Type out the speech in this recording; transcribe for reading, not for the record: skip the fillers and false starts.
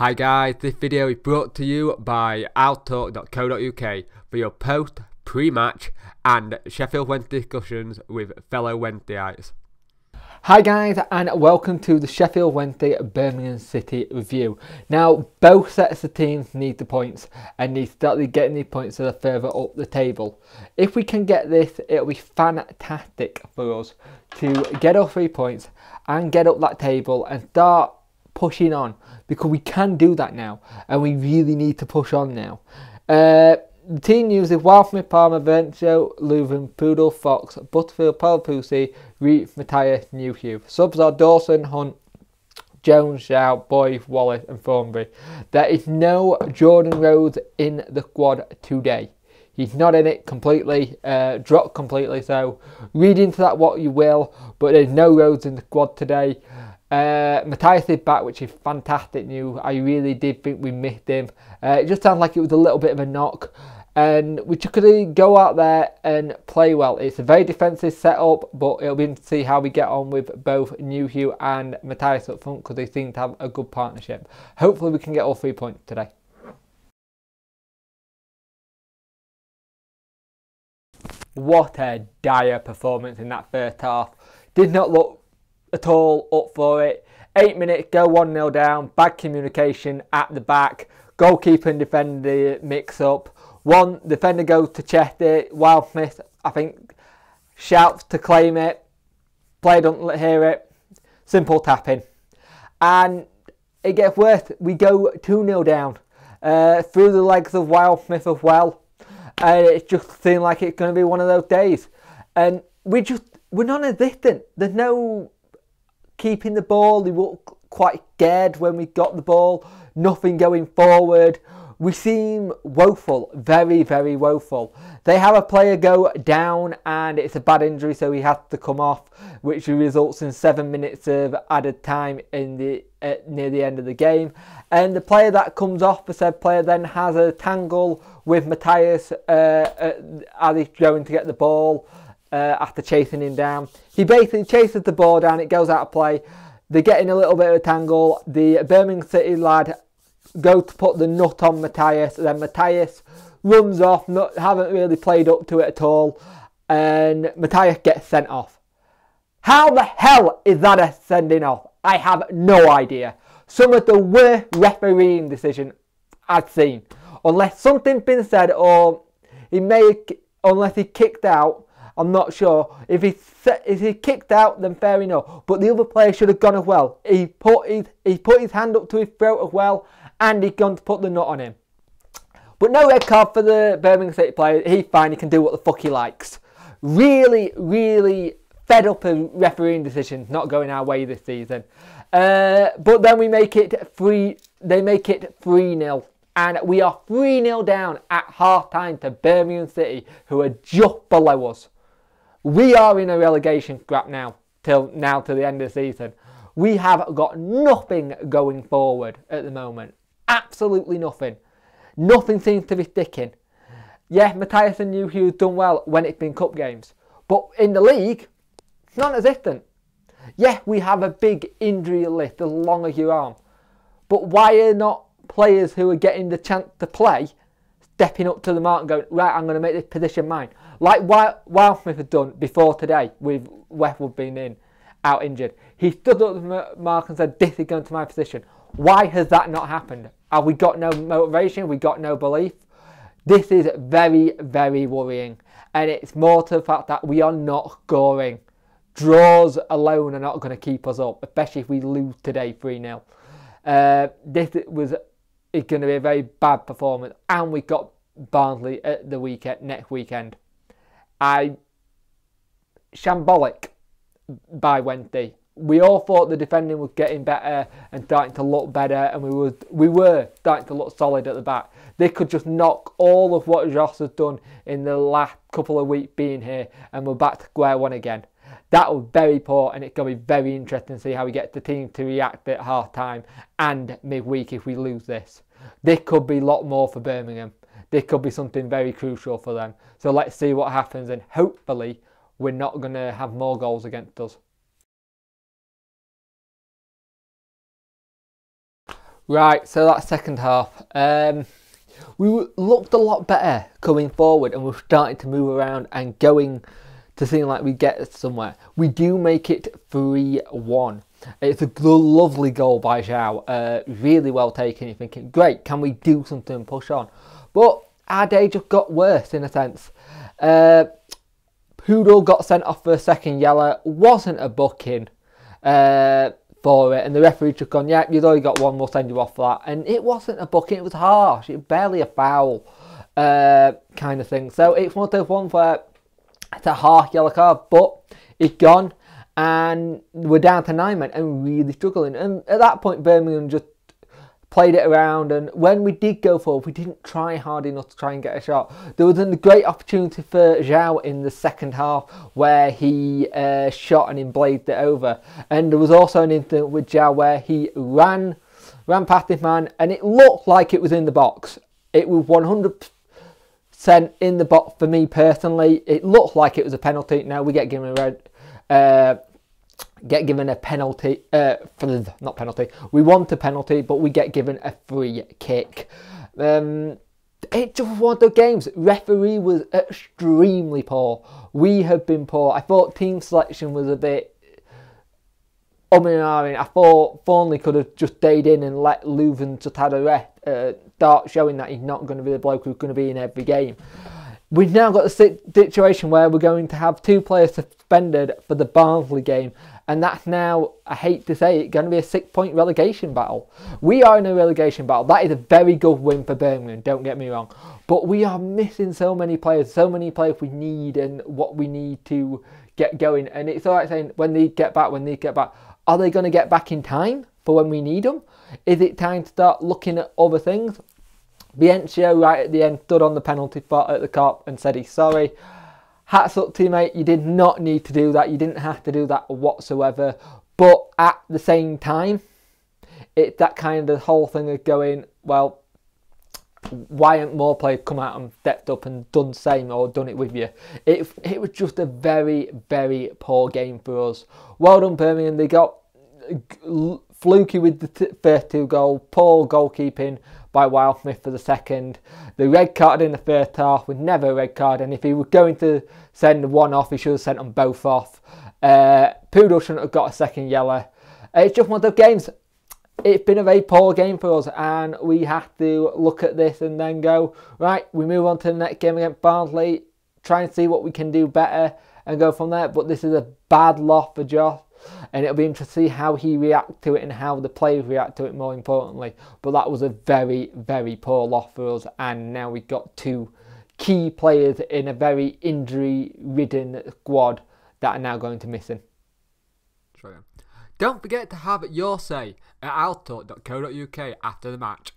Hi guys, this video is brought to you by outtalk.co.uk for your post, pre-match and Sheffield Wednesday discussions with fellow Wednesdayites. Hi guys, and welcome to the Sheffield Wednesday Birmingham City review. Now, both sets of teams need the points and need to start getting the points so they're further up the table. If we can get this, it'll be fantastic for us to get our 3 points and get up that table and start pushing on, because we can do that now and we really need to push on now. The team news is Walthmith, Palmer, Verncio, Leuven, Poodle, Fox, Butterfield, Palapousi, Reef, Matthias, Newhugh. Subs are Dawson, Hunt, Jones, Shaw, Boyd, Wallace and Thornbury. There is no Jordan Rhodes in the squad today. He's not in it completely, dropped completely, so read into that what you will, but there's no Rhodes in the squad today. Matthias is back, which is fantastic news. I really did think we missed him. It just sounds like it was a little bit of a knock, and we could go out there and play well. It's a very defensive setup, but it'll be interesting to see how we get on with both Newhugh and Matthias up front, because they seem to have a good partnership. Hopefully we can get all 3 points today. What a dire performance in that first half. Did not look at all up for it. 8 minutes, go 1-0 down, bad communication at the back, goalkeeper and defender mix up, one defender goes to chest it, Wildsmith I think shouts to claim it, player doesn't hear it, simple tapping, and it gets worse. We go 2-0 down through the legs of Wildsmith as well, and it just seemed like it's going to be one of those days, and we're non-existent. There's no keeping the ball. They look quite scared when we got the ball. Nothing going forward. We seem woeful, very, very woeful. They have a player go down and it's a bad injury, so he has to come off, which results in 7 minutes of added time in the near the end of the game. And the player that comes off, the said player, then has a tangle with Matthias as he's going to get the ball. After chasing him down, he basically chases the ball down, it goes out of play, they're getting a little bit of a tangle, the Birmingham City lad go to put the nut on Matthias, then Matthias runs off, haven't really played up to it at all, and Matthias gets sent off. How the hell is that a sending off? I have no idea. Some of the worst refereeing decision I've seen, unless something's been said, or unless he kicked out. I'm not sure. If he kicked out, then fair enough. But the other player should have gone as well. He put his hand up to his throat as well, and he's gone to put the nut on him. But no red card for the Birmingham City player. He's fine. He can do what the fuck he likes. Really, really fed up of refereeing decisions not going our way this season. But then we make it 3. They make it 3-0. And we are 3-0 down at half-time to Birmingham City, who are just below us. We are in a relegation scrap now to the end of the season. We have got nothing going forward at the moment. Absolutely nothing. Nothing seems to be sticking. Yeah, Matthias and Newhugh have done well when it's been cup games. But in the league, it's non-existent. Yeah, we have a big injury list as long as your arm. But why are not players who are getting the chance to play stepping up to the mark and going, right, I'm going to make this position mine? Like Wildsmith had done before today with Westwood being out injured. He stood up to the mark and said, this is going to my position. Why has that not happened? Have we got no motivation? Have we got no belief? This is very, very worrying. And it's more to the fact that we are not scoring. Draws alone are not going to keep us up, especially if we lose today 3-0. This is going to be a very bad performance. And we've got Barnsley at the next weekend. Shambolic by Wednesday. We all thought the defending was getting better and starting to look better, and we were starting to look solid at the back. They could just knock all of what Joss has done in the last couple of weeks being here, and we're back to square one again. That was very poor, and it's going to be very interesting to see how we get the team to react at half time and midweek if we lose this. This could be a lot more for Birmingham. This could be something very crucial for them. So let's see what happens, and hopefully we're not going to have more goals against us. Right, so that second half. We looked a lot better coming forward, and we're starting to move around and going to seem like we get somewhere. We do make it 3-1. It's a lovely goal by Zhao. Really well taken. You're thinking, great, can we do something and push on? But our day just got worse in a sense. Poodle got sent off for a second yellow. Wasn't a booking for it. And the referee just gone, yeah, you've already got one, we'll send you off for that. And it wasn't a booking, it was harsh. It was barely a foul kind of thing. So it's one of those ones where it's a half yellow card, but it's gone. And we're down to 9 men and really struggling. And at that point, Birmingham just played it around. And when we did go forward, we didn't try hard enough to try and get a shot. There was a great opportunity for Zhao in the second half where he shot and he blazed it over. And there was also an incident with Zhao where he ran past this man and it looked like it was in the box. It was 100% in the box for me personally. It looked like it was a penalty. Now we get given a red. Get given a penalty, not penalty, we want a penalty, but we get given a free kick. It just one of the games. Referee was extremely poor. We have been poor. I thought team selection was a bit and ahhing. I thought Thornley could have just stayed in and let Leuven just had a start showing that he's not going to be the bloke who's going to be in every game. We've now got a situation where we're going to have 2 players suspended for the Barnsley game. And that's now, I hate to say it, going to be a 6-point relegation battle. We are in a relegation battle. That is a very good win for Birmingham, don't get me wrong. But we are missing so many players we need and what we need to get going. And it's all right saying, when they get back, are they going to get back in time for when we need them? Is it time to start looking at other things? Biencio, right at the end, stood on the penalty spot at the Kop and said he's sorry. Hats up to you, mate. You did not need to do that. You didn't have to do that whatsoever. But at the same time, it's that kind of whole thing of going, well, why haven't more players come out and stepped up and done the same or done it with you? It was just a very, very poor game for us. Well done, Birmingham. They got fluky with the first 2 goals. Poor goalkeeping by Wildsmith for the second. The red card in the first half was never a red card, and if he was going to send one off, he should have sent them both off. Poodle shouldn't have got a second yellow. It's just one of those games. It's been a very poor game for us, and we have to look at this and then go, right, we move on to the next game against Barnsley, try and see what we can do better and go from there. But this is a bad loss for Josh. And it'll be interesting to see how he reacts to it and how the players react to it, more importantly. But that was a very, very poor loss for us. And now we've got 2 key players in a very injury-ridden squad that are now going to missing. Don't forget to have your say at outtalk.co.uk after the match.